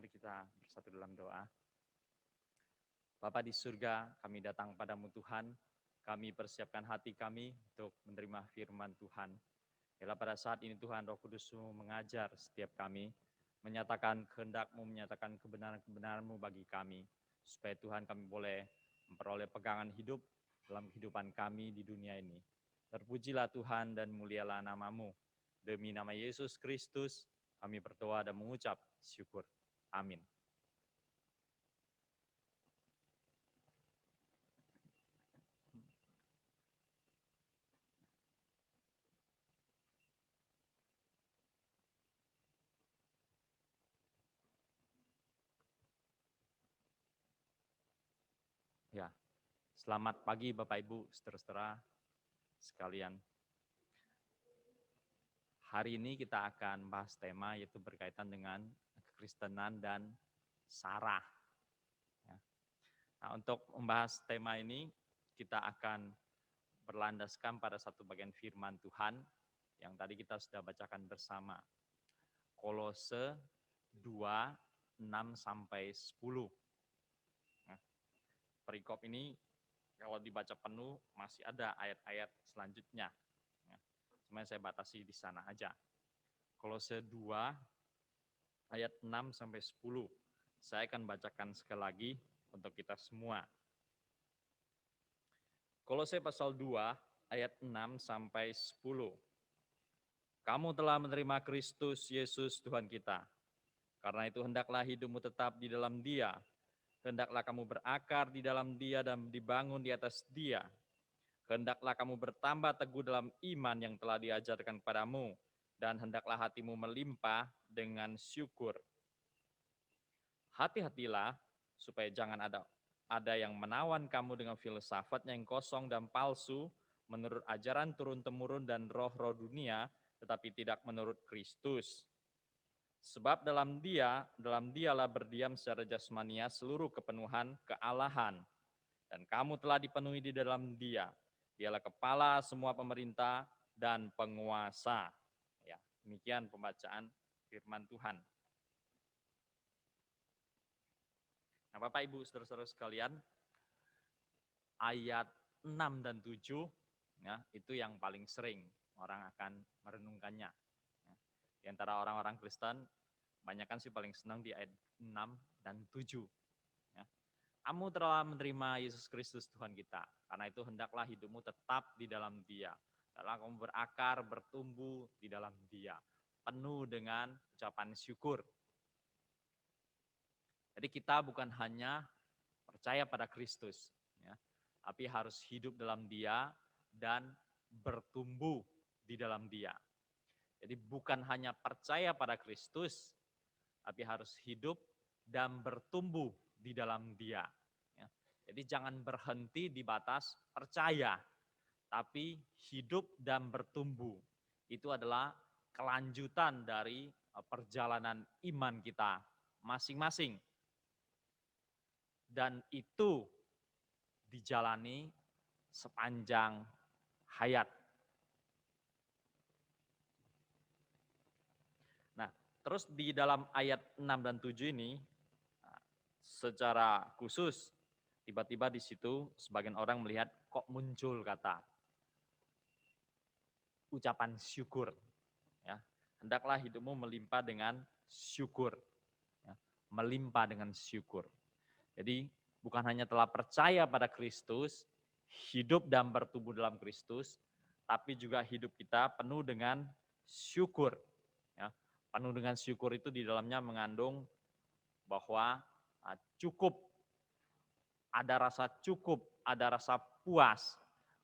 Mari kita bersatu dalam doa. Bapa di surga, kami datang padamu Tuhan. Kami persiapkan hati kami untuk menerima firman Tuhan. Biarlah pada saat ini Tuhan Roh Kudus-Mu mengajar setiap kami, menyatakan kehendak-Mu, menyatakan kebenaran-kebenaran-Mu bagi kami, supaya Tuhan kami boleh memperoleh pegangan hidup dalam kehidupan kami di dunia ini. Terpujilah Tuhan dan mulialah nama-Mu. Demi nama Yesus Kristus, kami berdoa dan mengucap syukur. Amin. Ya, selamat pagi Bapak Ibu, saudara-saudara sekalian. Hari ini kita akan bahas tema yaitu berkaitan dengan kekristenan dan Sarah. Ya. Nah, untuk membahas tema ini, kita akan berlandaskan pada satu bagian firman Tuhan yang tadi kita sudah bacakan bersama. Kolose 2, 6-10. Nah, perikop ini kalau dibaca penuh masih ada ayat-ayat selanjutnya. Ya. Cuma saya batasi di sana aja. Kolose 2 ayat 6-10. Saya akan bacakan sekali lagi untuk kita semua. Kolose pasal 2 ayat 6-10. Kamu telah menerima Kristus Yesus Tuhan kita. Karena itu hendaklah hidupmu tetap di dalam Dia. Hendaklah kamu berakar di dalam Dia dan dibangun di atas Dia. Hendaklah kamu bertambah teguh dalam iman yang telah diajarkan kepadamu, dan hendaklah hatimu melimpah dengan syukur. Hati-hatilah supaya jangan ada yang menawan kamu dengan filsafat yang kosong dan palsu, menurut ajaran turun-temurun dan roh-roh dunia, tetapi tidak menurut Kristus. Sebab dalam Dialah berdiam secara jasmania seluruh kepenuhan kealahan. Dan kamu telah dipenuhi di dalam Dia. Dialah kepala semua pemerintah dan penguasa. Ya, demikian pembacaan firman Tuhan. Nah, Bapak Ibu saudara-saudara sekalian, ayat 6 dan 7 ya, itu yang paling sering orang akan merenungkannya. Ya. Di antara orang-orang Kristen, kebanyakan sih paling senang di ayat 6 dan 7. Ya. Kamu telah menerima Yesus Kristus Tuhan kita, karena itu hendaklah hidupmu tetap di dalam Dia. Hendaklah kamu berakar, bertumbuh di dalam Dia, penuh dengan ucapan syukur. Jadi kita bukan hanya percaya pada Kristus, ya, tapi harus hidup dalam Dia dan bertumbuh di dalam Dia. Jadi bukan hanya percaya pada Kristus, tapi harus hidup dan bertumbuh di dalam Dia. Ya. Jadi jangan berhenti di batas percaya, tapi hidup dan bertumbuh. Itu adalah kelanjutan dari perjalanan iman kita masing-masing. Dan itu dijalani sepanjang hayat. Nah, terus di dalam ayat 6 dan 7 ini, secara khusus, tiba-tiba di situ sebagian orang melihat kok muncul kata ucapan syukur. Ya. Hendaklah hidupmu melimpah dengan syukur. Ya. Melimpah dengan syukur. Jadi bukan hanya telah percaya pada Kristus, hidup dan bertumbuh dalam Kristus, tapi juga hidup kita penuh dengan syukur. Ya, penuh dengan syukur itu di dalamnya mengandung bahwa cukup, ada rasa cukup, ada rasa puas,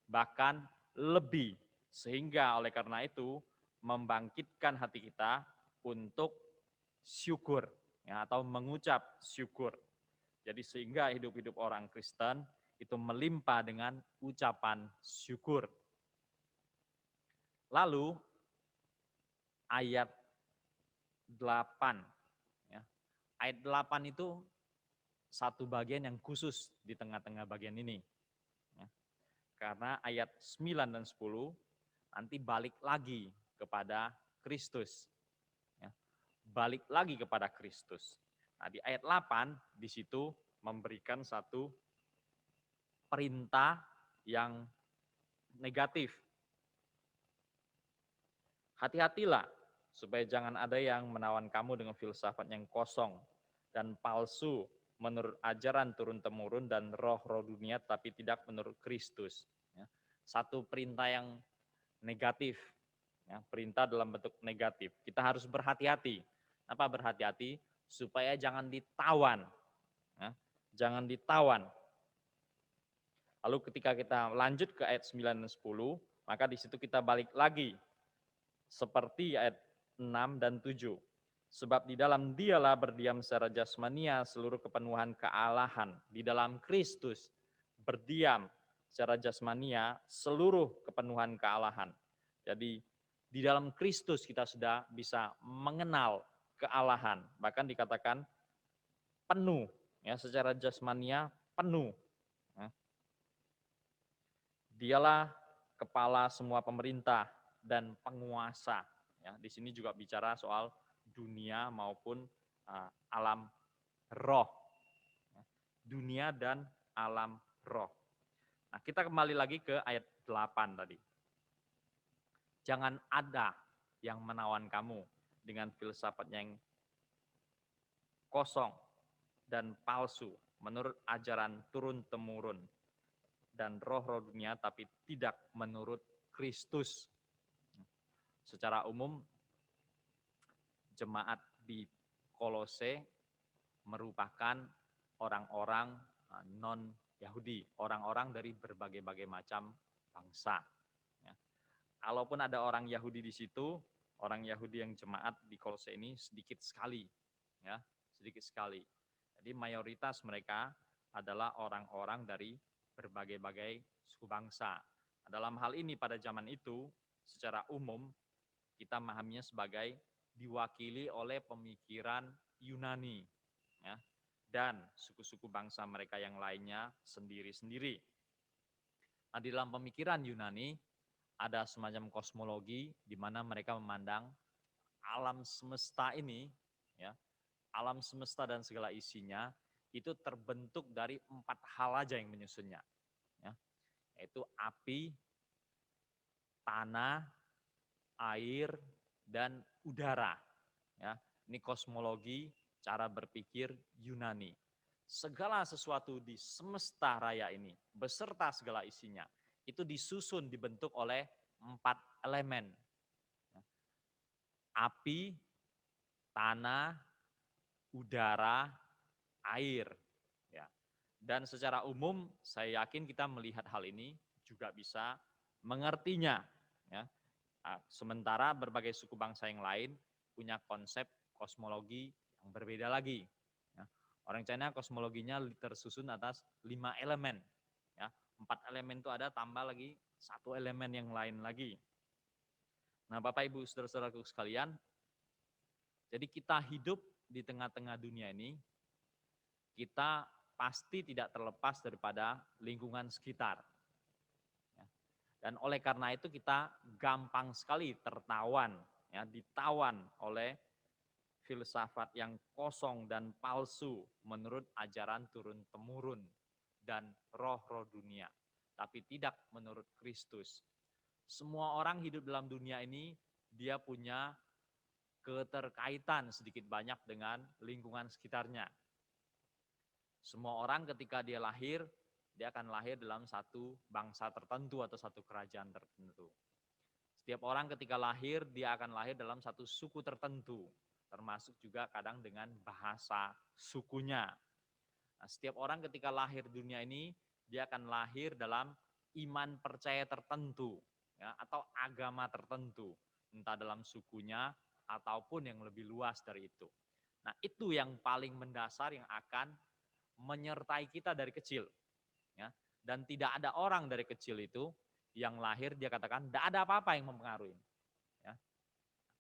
bahkan lebih. Sehingga oleh karena itu membangkitkan hati kita untuk syukur, ya, atau mengucap syukur. Jadi sehingga hidup-hidup orang Kristen itu melimpah dengan ucapan syukur. Lalu ayat 8. Ya. Ayat 8 itu satu bagian yang khusus di tengah-tengah bagian ini. Ya. Karena ayat 9 dan 10 nanti balik lagi kepada Kristus. Ya. Balik lagi kepada Kristus. Nah, di ayat 8 di situ memberikan satu perintah yang negatif. Hati-hatilah supaya jangan ada yang menawan kamu dengan filsafat yang kosong dan palsu menurut ajaran turun-temurun dan roh-roh dunia tapi tidak menurut Kristus. Ya. Satu perintah yang negatif, ya, perintah dalam bentuk negatif. Kita harus berhati-hati. Apa berhati-hati? Supaya jangan ditawan. Ya. Jangan ditawan. Lalu ketika kita lanjut ke ayat 9 dan 10, maka di situ kita balik lagi seperti ayat 6 dan 7. Sebab di dalam dialah berdiam secara jasmania seluruh kepenuhan kealahan. Di dalam Kristus berdiam secara jasmania seluruh kepenuhan kealahan. Jadi di dalam Kristus kita sudah bisa mengenal kealahan. Bahkan dikatakan penuh, ya, secara jasmania penuh. Ya. Dialah kepala semua pemerintah dan penguasa. Ya, di sini juga bicara soal dunia maupun alam roh. Ya, dunia dan alam roh. Nah, kita kembali lagi ke ayat 8 tadi. Jangan ada yang menawan kamu dengan filsafat yang kosong dan palsu menurut ajaran turun-temurun dan roh-roh dunia tapi tidak menurut Kristus. Secara umum jemaat di Kolose merupakan orang-orang non-Yahudi, orang-orang dari berbagai-bagai macam bangsa. Ya. Kalaupun ada orang Yahudi di situ, orang Yahudi yang jemaat di Kolose ini sedikit sekali, ya, sedikit sekali. Jadi mayoritas mereka adalah orang-orang dari berbagai-bagai suku bangsa. Dalam hal ini pada zaman itu, secara umum kita memahaminya sebagai diwakili oleh pemikiran Yunani, ya, dan suku-suku bangsa mereka yang lainnya sendiri-sendiri. Nah, di dalam pemikiran Yunani ada semacam kosmologi di mana mereka memandang alam semesta ini, ya, alam semesta dan segala isinya itu terbentuk dari 4 hal aja yang menyusunnya, ya, yaitu api, tanah, air, dan udara. Ya, ini kosmologi cara berpikir Yunani. Segala sesuatu di semesta raya ini beserta segala isinya itu disusun dibentuk oleh 4 elemen. Api, tanah, udara, air. Ya. Dan secara umum saya yakin kita melihat hal ini juga bisa mengertinya. Ya. Sementara berbagai suku bangsa yang lain punya konsep kosmologi yang berbeda lagi. Ya. Orang China kosmologinya tersusun atas 5 elemen. Ya. 4 elemen itu ada, tambah lagi 1 elemen yang lain lagi. Nah, Bapak Ibu saudara-saudaraku sekalian, jadi kita hidup di tengah-tengah dunia ini, kita pasti tidak terlepas daripada lingkungan sekitar. Dan oleh karena itu kita gampang sekali tertawan, ya, ditawan oleh filsafat yang kosong dan palsu menurut ajaran turun-temurun dan roh-roh dunia, tapi tidak menurut Kristus. Semua orang hidup dalam dunia ini, dia punya keterkaitan sedikit banyak dengan lingkungan sekitarnya. Semua orang ketika dia lahir, dia akan lahir dalam satu bangsa tertentu atau satu kerajaan tertentu. Setiap orang ketika lahir, dia akan lahir dalam satu suku tertentu, termasuk juga kadang dengan bahasa sukunya. Nah, setiap orang ketika lahir di dunia ini, dia akan lahir dalam iman percaya tertentu, ya, atau agama tertentu, entah dalam sukunya ataupun yang lebih luas dari itu. Nah, itu yang paling mendasar yang akan menyertai kita dari kecil. Ya. Dan tidak ada orang dari kecil itu yang lahir dia katakan tidak ada apa-apa yang mempengaruhi. Ya.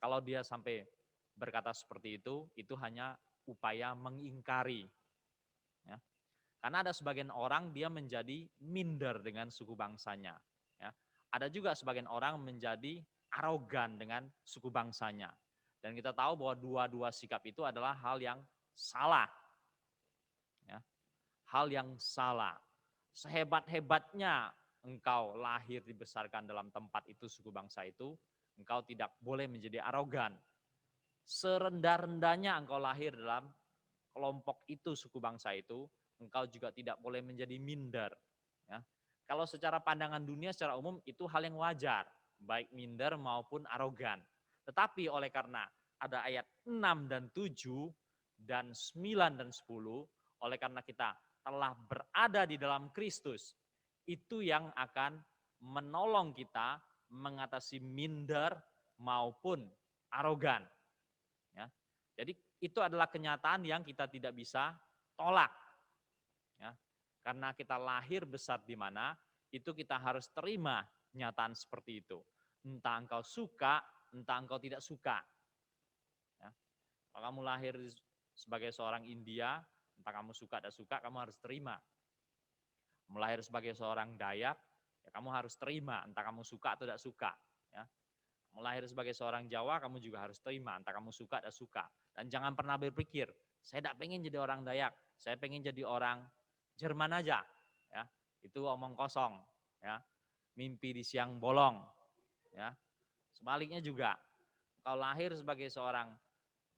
Kalau dia sampai berkata seperti itu hanya upaya mengingkari. Ya. Karena ada sebagian orang dia menjadi minder dengan suku bangsanya. Ya. Ada juga sebagian orang menjadi arogan dengan suku bangsanya. Dan kita tahu bahwa dua-dua sikap itu adalah hal yang salah. Ya, hal yang salah. Sehebat-hebatnya engkau lahir dibesarkan dalam tempat itu, suku bangsa itu, engkau tidak boleh menjadi arogan. Serendah-rendahnya engkau lahir dalam kelompok itu, suku bangsa itu, engkau juga tidak boleh menjadi minder. Ya. Kalau secara pandangan dunia secara umum itu hal yang wajar, baik minder maupun arogan. Tetapi oleh karena ada ayat 6 dan 7 dan 9 dan 10, oleh karena kita telah berada di dalam Kristus, itu yang akan menolong kita mengatasi minder maupun arogan. Ya. Jadi itu adalah kenyataan yang kita tidak bisa tolak. Ya. Karena kita lahir besar di mana, itu kita harus terima kenyataan seperti itu. Entah engkau suka, entah engkau tidak suka. Ya. Kalau kamu lahir sebagai seorang India, entah kamu suka tidak suka, kamu harus terima. Kamu lahir sebagai seorang Dayak, ya kamu harus terima, entah kamu suka atau tidak suka. Ya. Kamu lahir sebagai seorang Jawa, kamu juga harus terima, entah kamu suka atau suka. Dan jangan pernah berpikir, saya tidak pengen jadi orang Dayak, saya pengen jadi orang Jerman aja. Ya. Itu omong kosong. Ya. Mimpi di siang bolong. Ya. Sebaliknya juga, kalau lahir sebagai seorang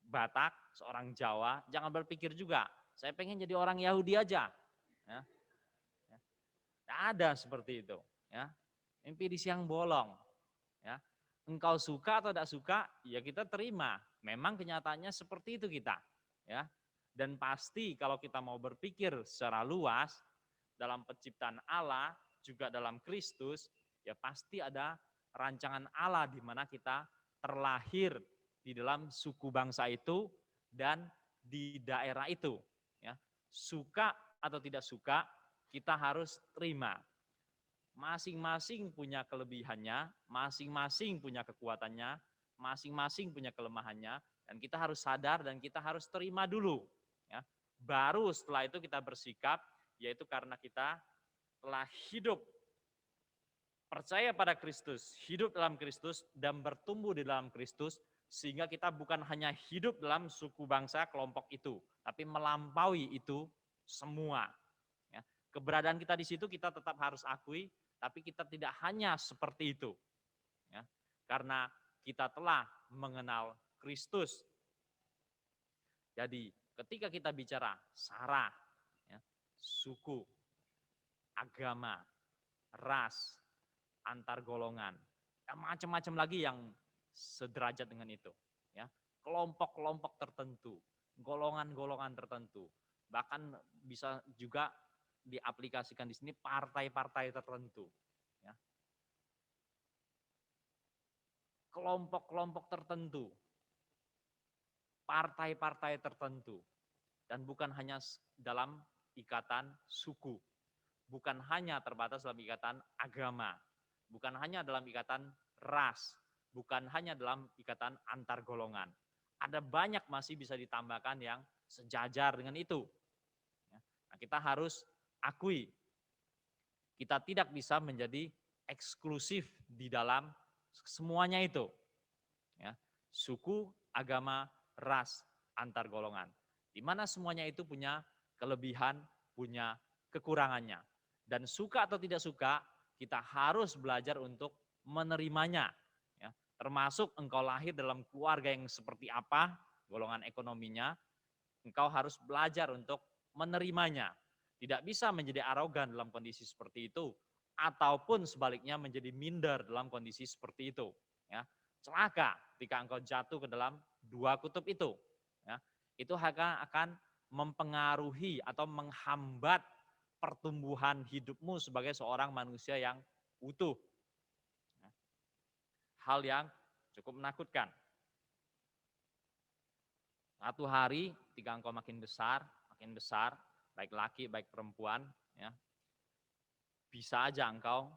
Batak, seorang Jawa, jangan berpikir juga, saya pengen jadi orang Yahudi aja. Ya. Ya. Tidak ada seperti itu. Ya. Mimpi di siang bolong. Ya. Engkau suka atau tidak suka, ya kita terima. Memang kenyataannya seperti itu kita. Ya. Dan pasti kalau kita mau berpikir secara luas, dalam penciptaan Allah, juga dalam Kristus, ya pasti ada rancangan Allah di mana kita terlahir di dalam suku bangsa itu dan di daerah itu. Ya. Suka atau tidak suka, kita harus terima. Masing-masing punya kelebihannya, masing-masing punya kekuatannya, masing-masing punya kelemahannya, dan kita harus sadar dan kita harus terima dulu. Ya. Baru setelah itu kita bersikap, yaitu karena kita telah hidup percaya pada Kristus, hidup dalam Kristus, dan bertumbuh di dalam Kristus, sehingga kita bukan hanya hidup dalam suku bangsa kelompok itu, tapi melampaui itu semua. Ya. Keberadaan kita di situ kita tetap harus akui, tapi kita tidak hanya seperti itu. Ya. Karena kita telah mengenal Kristus. Jadi ketika kita bicara sara, ya, suku, agama, ras, antar golongan, macam-macam lagi yang sederajat dengan itu. Ya. Kelompok-kelompok tertentu, golongan-golongan tertentu, bahkan bisa juga diaplikasikan di sini partai-partai tertentu. Ya. Kelompok-kelompok tertentu, partai-partai tertentu, dan bukan hanya dalam ikatan suku, bukan hanya terbatas dalam ikatan agama, bukan hanya dalam ikatan ras, bukan hanya dalam ikatan antar golongan. Ada banyak masih bisa ditambahkan yang sejajar dengan itu. Nah, kita harus akui, kita tidak bisa menjadi eksklusif di dalam semuanya itu. Ya, suku, agama, ras, antar golongan. Di mana semuanya itu punya kelebihan, punya kekurangannya. Dan suka atau tidak suka, kita harus belajar untuk menerimanya. Ya, termasuk engkau lahir dalam keluarga yang seperti apa, golongan ekonominya, engkau harus belajar untuk menerimanya. Tidak bisa menjadi arogan dalam kondisi seperti itu, ataupun sebaliknya menjadi minder dalam kondisi seperti itu. Ya, celaka ketika engkau jatuh ke dalam dua kutub itu. Ya, itu akan mempengaruhi atau menghambat pertumbuhan hidupmu sebagai seorang manusia yang utuh. Ya, hal yang cukup menakutkan. Satu hari ketika engkau makin besar, baik laki, baik perempuan, ya, bisa aja engkau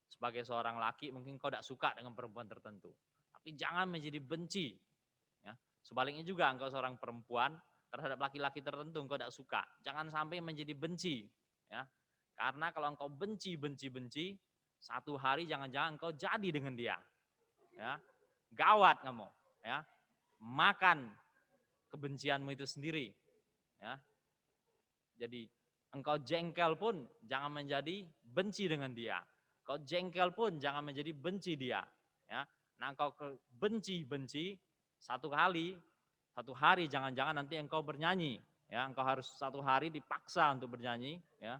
sebagai seorang laki mungkin engkau tidak suka dengan perempuan tertentu, tapi jangan menjadi benci. Ya. Sebaliknya juga engkau seorang perempuan terhadap laki-laki tertentu engkau tidak suka, jangan sampai menjadi benci. Ya. Karena kalau engkau benci, satu hari jangan-jangan engkau jadi dengan dia. Ya. Gawat kamu. Ya. Makan kebencianmu itu sendiri. Ya. Jadi engkau jengkel pun jangan menjadi benci dengan dia. Kau jengkel pun jangan menjadi benci dia. Ya. Nah engkau benci satu hari jangan-jangan nanti engkau bernyanyi. Ya, engkau harus satu hari dipaksa untuk bernyanyi. Ya.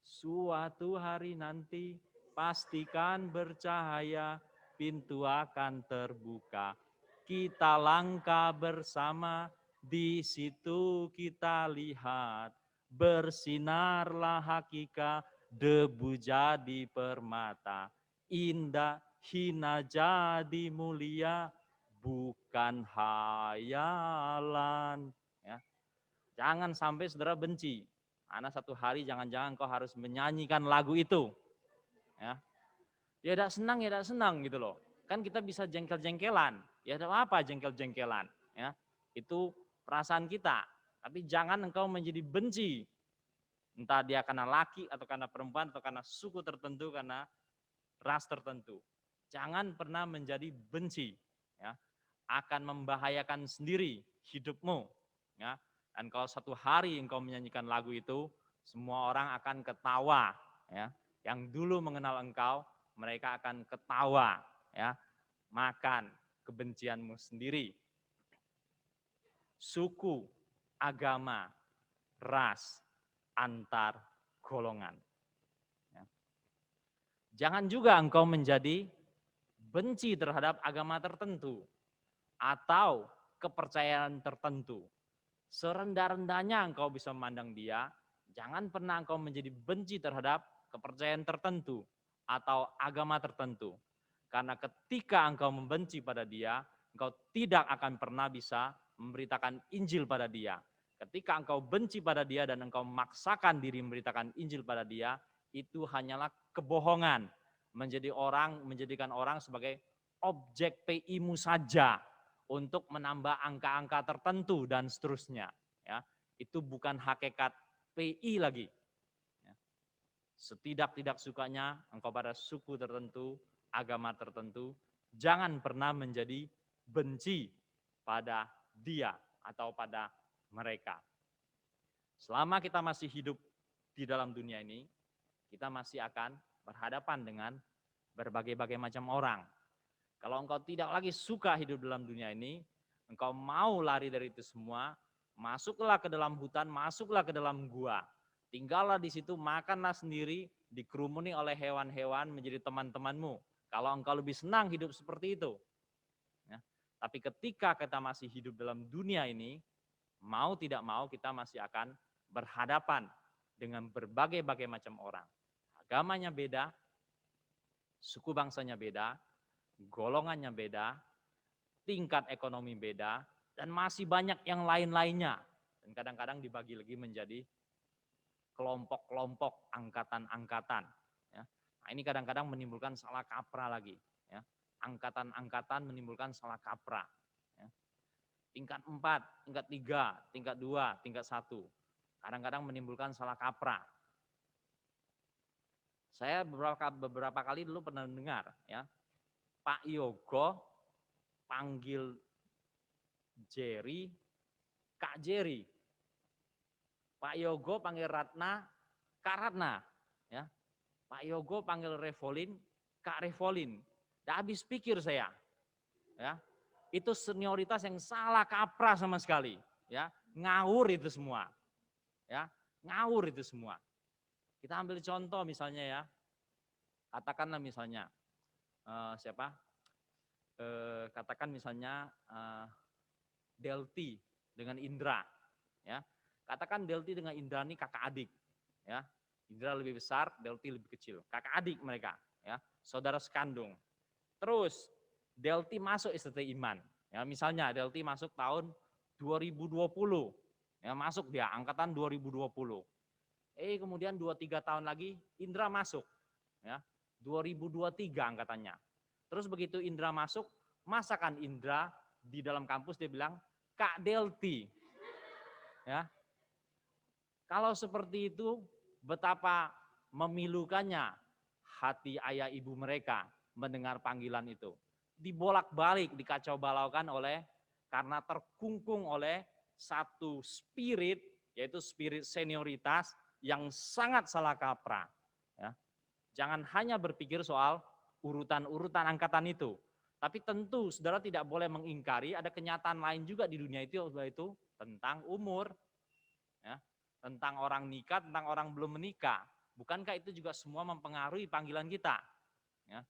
Suatu hari nanti pastikan bercahaya, pintu akan terbuka. Kita langkah bersama, di situ kita lihat. Bersinarlah hakikat, debu jadi permata. Indah, hina jadi mulia, bukan hayalan. Ya. Jangan sampai saudara benci. Karena satu hari jangan-jangan kau harus menyanyikan lagu itu. Ya, ya tidak senang gitu loh. Kan kita bisa jengkel-jengkelan. Ya tidak apa jengkel-jengkelan. Ya, itu perasaan kita. Tapi jangan engkau menjadi benci. Entah dia karena laki atau karena perempuan atau karena suku tertentu, karena ras tertentu. Jangan pernah menjadi benci. Ya, akan membahayakan sendiri hidupmu. Ya, dan kalau satu hari engkau menyanyikan lagu itu, semua orang akan ketawa. Ya. Yang dulu mengenal engkau, mereka akan ketawa. Ya. Makan kebencianmu sendiri. Suku, agama, ras, antar golongan. Ya. Jangan juga engkau menjadi benci terhadap agama tertentu atau kepercayaan tertentu. Serendah-rendahnya engkau bisa memandang dia, jangan pernah engkau menjadi benci terhadap kepercayaan tertentu atau agama tertentu. Karena ketika engkau membenci pada dia, engkau tidak akan pernah bisa memberitakan Injil pada dia. Ketika engkau benci pada dia dan engkau memaksakan diri memberitakan Injil pada dia, itu hanyalah kebohongan. Menjadikan orang sebagai objek PI-mu saja, untuk menambah angka-angka tertentu dan seterusnya. Ya, itu bukan hakikat PI lagi. Ya. Setidak-tidak sukanya engkau pada suku tertentu, agama tertentu, jangan pernah menjadi benci pada dia atau pada mereka. Selama kita masih hidup di dalam dunia ini, kita masih akan berhadapan dengan berbagai-bagai macam orang. Kalau engkau tidak lagi suka hidup dalam dunia ini, engkau mau lari dari itu semua, masuklah ke dalam hutan, masuklah ke dalam gua. Tinggallah di situ, makanlah sendiri, dikerumuni oleh hewan-hewan menjadi teman-temanmu. Kalau engkau lebih senang hidup seperti itu. Ya. Tapi ketika kita masih hidup dalam dunia ini, mau tidak mau kita masih akan berhadapan dengan berbagai-bagai macam orang. Agamanya beda, suku bangsanya beda, golongannya beda, tingkat ekonomi beda, dan masih banyak yang lain-lainnya. Dan kadang-kadang dibagi lagi menjadi kelompok-kelompok, angkatan-angkatan. Ya. Nah, ini kadang-kadang menimbulkan salah kaprah lagi. Ya. Angkatan-angkatan menimbulkan salah kaprah. Ya. Tingkat 4, tingkat 3, tingkat 2, tingkat 1. Kadang-kadang menimbulkan salah kaprah. Saya beberapa kali dulu pernah mendengar, ya, Pak Yogo panggil Jerry, Kak Jerry. Pak Yogo panggil Ratna, Kak Ratna. Ya. Pak Yogo panggil Revolin, Kak Revolin. Udah habis pikir saya. Ya. Itu senioritas yang salah kaprah sama sekali. Ya. Ngawur itu semua. Ya. Ngawur itu semua. Kita ambil contoh misalnya ya. Katakanlah misalnya. Siapa? Katakan misalnya Delty dengan Indra, ya. Katakan Delty dengan Indra ini kakak adik, ya. Indra lebih besar, Delty lebih kecil, kakak adik mereka, ya, saudara sekandung. Terus Delty masuk STT Iman, ya. Misalnya Delty masuk tahun 2020, ya, masuk dia angkatan 2020. Kemudian 2-3 tahun lagi Indra masuk, ya. 2023 angkatannya. Terus begitu Indra masuk, masakan Indra di dalam kampus dia bilang, Kak Delty. Ya. Kalau seperti itu, betapa memilukannya hati ayah ibu mereka mendengar panggilan itu. Dibolak-balik, dikacau balaukan oleh karena terkungkung oleh satu spirit, yaitu spirit senioritas yang sangat salah kaprah. Ya. Jangan hanya berpikir soal urutan-urutan angkatan itu, tapi tentu saudara tidak boleh mengingkari ada kenyataan lain juga di dunia itu, yaitu tentang umur, ya, tentang orang nikah, tentang orang belum menikah. Bukankah itu juga semua mempengaruhi panggilan kita? Ya.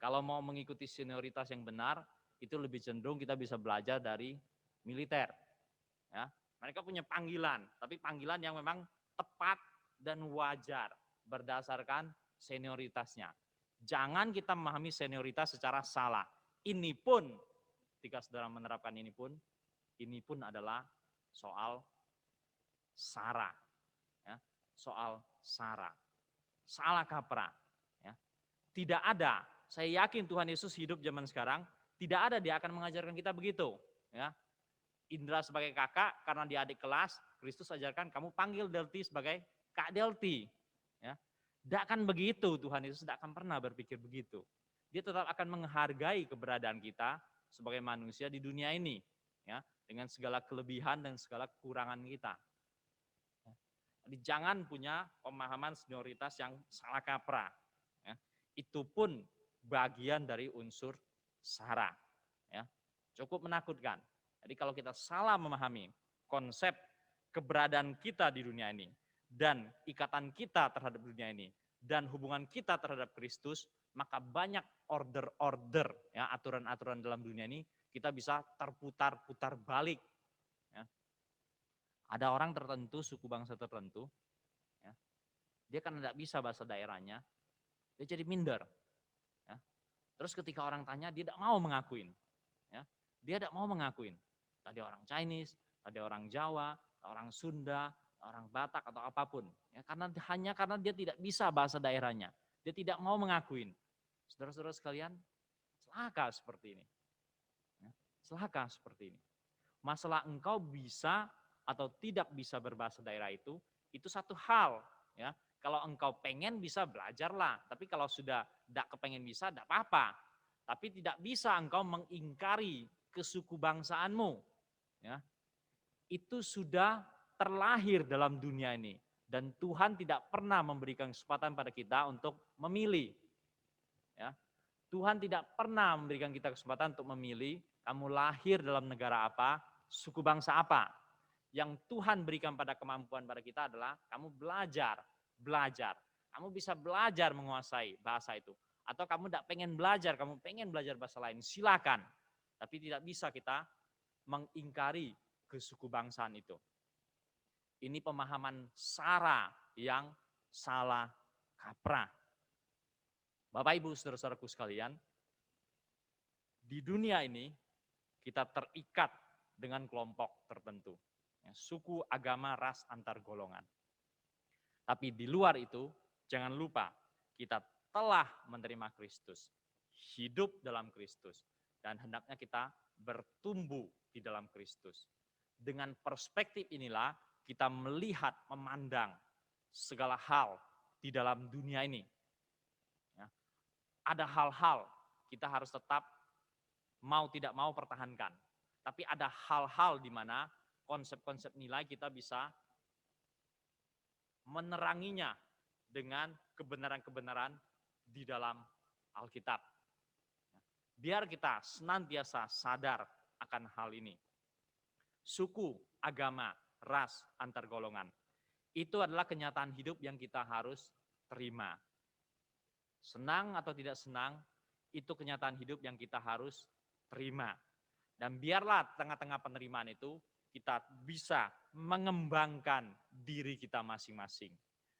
Kalau mau mengikuti senioritas yang benar, itu lebih cenderung kita bisa belajar dari militer. Ya. Mereka punya panggilan, tapi panggilan yang memang tepat dan wajar berdasarkan senioritasnya. Jangan kita memahami senioritas secara salah. Ini pun, ketika saudara menerapkan ini pun adalah soal sara. Ya. Soal sara. Salah kaprah. Ya. Tidak ada. Saya yakin Tuhan Yesus hidup zaman sekarang, tidak ada dia akan mengajarkan kita begitu. Ya. Indra sebagai kakak, karena dia adik kelas, Kristus ajarkan kamu panggil Delti sebagai Kak Delti. Ya. Tidak akan begitu, Tuhan Yesus tidak akan pernah berpikir begitu. Dia tetap akan menghargai keberadaan kita sebagai manusia di dunia ini. Ya, dengan segala kelebihan dan segala kekurangan kita. Jadi jangan punya pemahaman senioritas yang salah kaprah. Ya. Itu pun bagian dari unsur sara. Ya. Cukup menakutkan. Jadi kalau kita salah memahami konsep keberadaan kita di dunia ini dan ikatan kita terhadap dunia ini dan hubungan kita terhadap Kristus, maka banyak order-order, ya, aturan-aturan dalam dunia ini kita bisa terputar-putar balik. Ya. Ada orang tertentu, suku bangsa tertentu, ya, dia kan tidak bisa bahasa daerahnya, dia jadi minder. Ya. Terus ketika orang tanya, dia tidak mau mengakuin. Ya. Dia tidak mau mengakuin. Tadi orang Chinese, tadi orang Jawa, orang Sunda, orang Batak atau apapun. Ya, hanya karena dia tidak bisa bahasa daerahnya. Dia tidak mau mengakuin. Saudara-saudara sekalian, celaka seperti ini. Ya, celaka seperti ini. Masalah engkau bisa atau tidak bisa berbahasa daerah itu satu hal. Ya. Kalau engkau pengen bisa belajarlah. Tapi kalau sudah tidak kepengen bisa, tidak apa-apa. Tapi tidak bisa engkau mengingkari kesuku bangsaanmu. Ya. Itu sudah terlahir dalam dunia ini. Dan Tuhan tidak pernah memberikan kesempatan pada kita untuk memilih. Ya. Tuhan tidak pernah memberikan kita kesempatan untuk memilih kamu lahir dalam negara apa, suku bangsa apa. Yang Tuhan berikan pada kemampuan pada kita adalah kamu belajar. Kamu bisa belajar menguasai bahasa itu. Atau kamu tidak pengen belajar, kamu pengen belajar bahasa lain, silakan. Tapi tidak bisa kita mengingkari kesuku bangsaan itu. Ini pemahaman sara yang salah kaprah. Bapak Ibu saudara-saudaraku sekalian, di dunia ini kita terikat dengan kelompok tertentu. Suku, agama, ras, antar golongan. Tapi di luar itu, jangan lupa kita telah menerima Kristus. Hidup dalam Kristus. Dan hendaknya kita bertumbuh di dalam Kristus. Dengan perspektif inilah kita melihat, memandang segala hal di dalam dunia ini. Ya. Ada hal-hal kita harus tetap mau tidak mau pertahankan. Tapi ada hal-hal di mana konsep-konsep nilai kita bisa meneranginya dengan kebenaran-kebenaran di dalam Alkitab. Biar kita senantiasa sadar akan hal ini. Suku, agama, ras, antar golongan. Itu adalah kenyataan hidup yang kita harus terima. Senang atau tidak senang, itu kenyataan hidup yang kita harus terima. Dan biarlah tengah-tengah penerimaan itu, kita bisa mengembangkan diri kita masing-masing.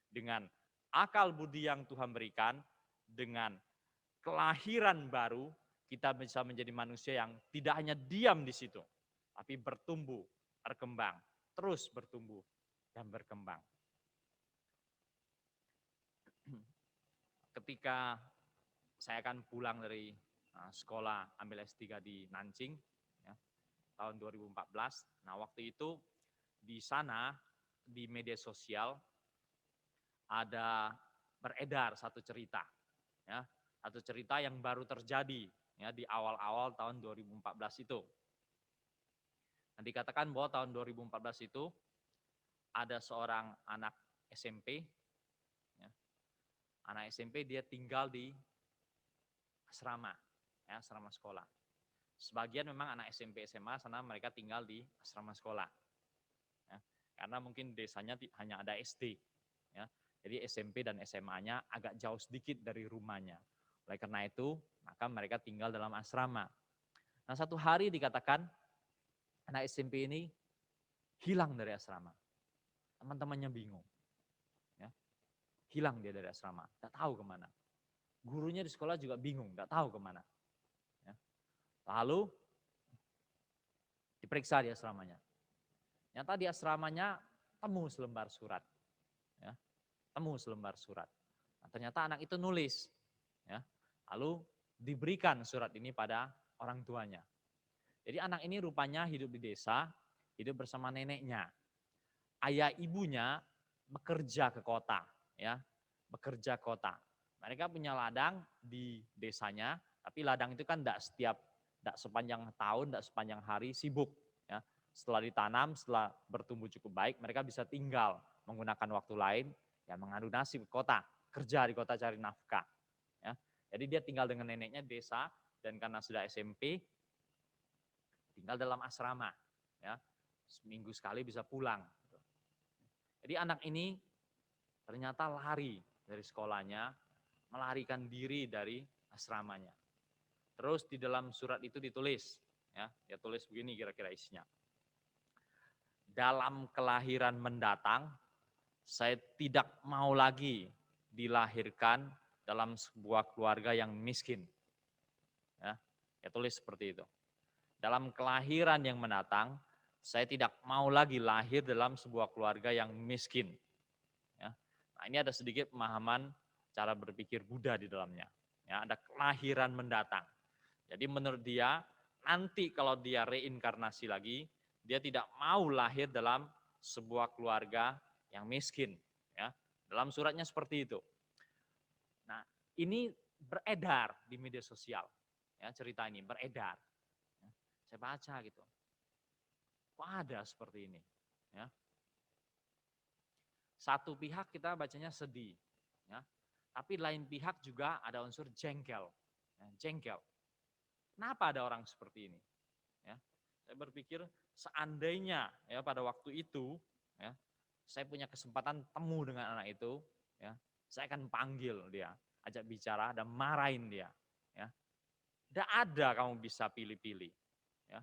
Dengan akal budi yang Tuhan berikan, dengan kelahiran baru, kita bisa menjadi manusia yang tidak hanya diam di situ, tapi bertumbuh, berkembang, terus bertumbuh dan berkembang. Ketika saya akan pulang dari sekolah ambil S3 di Nanjing, ya, tahun 2014. Nah, waktu itu di sana di media sosial ada beredar satu cerita, yang baru terjadi ya di awal-awal tahun 2014 itu. Nah, dikatakan bahwa tahun 2014 itu ada seorang anak SMP, ya, anak SMP dia tinggal di asrama, ya, asrama sekolah. Sebagian memang anak SMP SMA sana mereka tinggal di asrama sekolah, ya, karena mungkin desanya hanya ada SD, ya, jadi SMP dan SMA-nya agak jauh sedikit dari rumahnya. Oleh karena itu maka mereka tinggal dalam asrama. Nah, satu hari dikatakan anak SMP ini hilang dari asrama. Teman-temannya bingung, ya, hilang dia dari asrama, tidak tahu kemana. Gurunya di sekolah juga bingung, tidak tahu kemana. Ya. Lalu diperiksa di asramanya. Nyata di asramanya temu selembar surat. Ya, temu selembar surat. Nah, ternyata anak itu nulis. Ya, lalu diberikan surat ini pada orang tuanya. Jadi anak ini rupanya hidup di desa, hidup bersama neneknya. Ayah ibunya bekerja ke kota, ya, bekerja kota. Mereka punya ladang di desanya, tapi ladang itu kan tidak sepanjang tahun, tidak sepanjang hari sibuk. Ya. Setelah ditanam, setelah bertumbuh cukup baik, mereka bisa tinggal menggunakan waktu lain, ya, mengadu nasib ke kota, kerja di kota cari nafkah. Ya. Jadi dia tinggal dengan neneknya di desa, dan karena sudah SMP, tinggal dalam asrama. Ya. Seminggu sekali bisa pulang. Jadi anak ini ternyata lari dari sekolahnya, melarikan diri dari asramanya. Terus di dalam surat itu ditulis, ya, dia tulis begini kira-kira isinya. Dalam kelahiran mendatang, saya tidak mau lagi dilahirkan dalam sebuah keluarga yang miskin. Ya, dia tulis seperti itu. Dalam kelahiran yang mendatang, saya tidak mau lagi lahir dalam sebuah keluarga yang miskin. Ya. Nah, ini ada sedikit pemahaman cara berpikir Buddha di dalamnya. Ya, ada kelahiran mendatang. Jadi menurut dia, nanti kalau dia reinkarnasi lagi, dia tidak mau lahir dalam sebuah keluarga yang miskin. Ya. Dalam suratnya seperti itu. Nah, ini beredar di media sosial. Ya, cerita ini beredar. Ya, saya baca gitu. Kok ada seperti ini? Ya. Satu pihak kita bacanya sedih, ya, tapi lain pihak juga ada unsur jengkel, ya, jengkel. Kenapa ada orang seperti ini? Ya, saya berpikir seandainya ya pada waktu itu, ya, saya punya kesempatan temu dengan anak itu, ya, saya akan panggil dia, ajak bicara dan marahin dia. Ya, tidak ada kamu bisa pilih-pilih. Ya,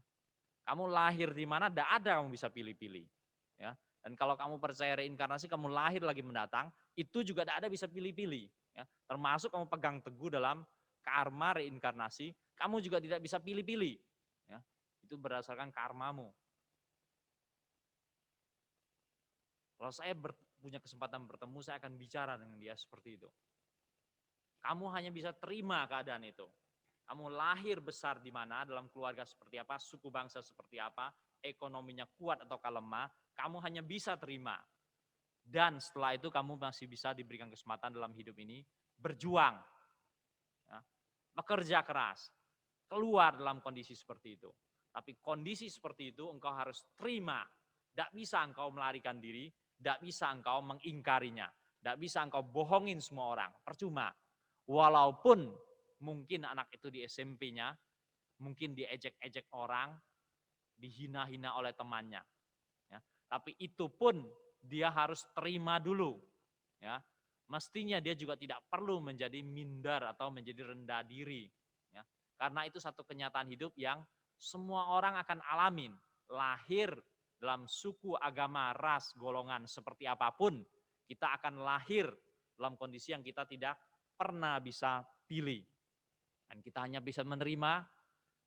kamu lahir di mana, tidak ada kamu bisa pilih-pilih. Ya. Dan kalau kamu percaya reinkarnasi, kamu lahir lagi mendatang, itu juga tidak ada bisa pilih-pilih. Ya. Termasuk kamu pegang teguh dalam karma reinkarnasi, kamu juga tidak bisa pilih-pilih. Ya. Itu berdasarkan karmamu. Kalau saya punya kesempatan bertemu, saya akan bicara dengan dia seperti itu. Kamu hanya bisa terima keadaan itu. Kamu lahir besar di mana, dalam keluarga seperti apa, suku bangsa seperti apa, ekonominya kuat atau lemah, kamu hanya bisa terima. Dan setelah itu kamu masih bisa diberikan kesempatan dalam hidup ini berjuang, ya, bekerja keras, keluar dalam kondisi seperti itu. Tapi kondisi seperti itu engkau harus terima. Tidak bisa engkau melarikan diri, tidak bisa engkau mengingkarinya, tidak bisa engkau bohongin semua orang, percuma. Walaupun mungkin anak itu di SMP-nya, mungkin diejek-ejek orang, dihina-hina oleh temannya. Ya. Tapi itu pun dia harus terima dulu. Ya. Mestinya dia juga tidak perlu menjadi minder atau menjadi rendah diri. Ya. Karena itu satu kenyataan hidup yang semua orang akan alamin. Lahir dalam suku, agama, ras, golongan seperti apapun, kita akan lahir dalam kondisi yang kita tidak pernah bisa pilih. Dan kita hanya bisa menerima,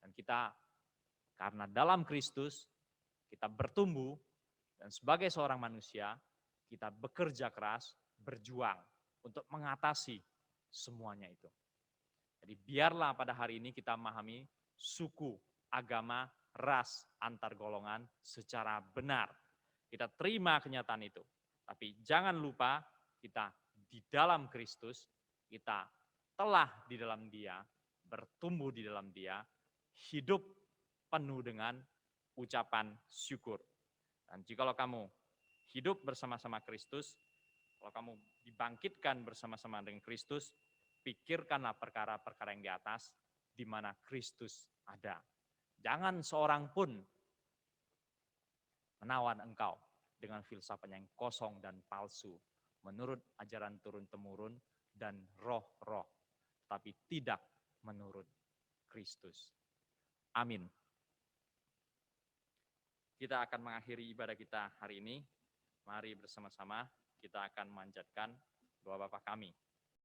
dan kita karena dalam Kristus kita bertumbuh, dan sebagai seorang manusia kita bekerja keras, berjuang untuk mengatasi semuanya itu. Jadi biarlah pada hari ini kita memahami suku, agama, ras, antar golongan secara benar. Kita terima kenyataan itu. Tapi jangan lupa kita di dalam Kristus, kita telah di dalam Dia, bertumbuh di dalam Dia, hidup penuh dengan ucapan syukur. Dan jikalau kamu hidup bersama-sama Kristus, kalau kamu dibangkitkan bersama-sama dengan Kristus, pikirkanlah perkara-perkara yang di atas, di mana Kristus ada. Jangan seorang pun menawan engkau dengan filsafat yang kosong dan palsu, menurut ajaran turun-temurun dan roh-roh, tapi tidak menurut Kristus. Amin. Kita akan mengakhiri ibadah kita hari ini. Mari bersama-sama kita akan memanjatkan doa Bapa kami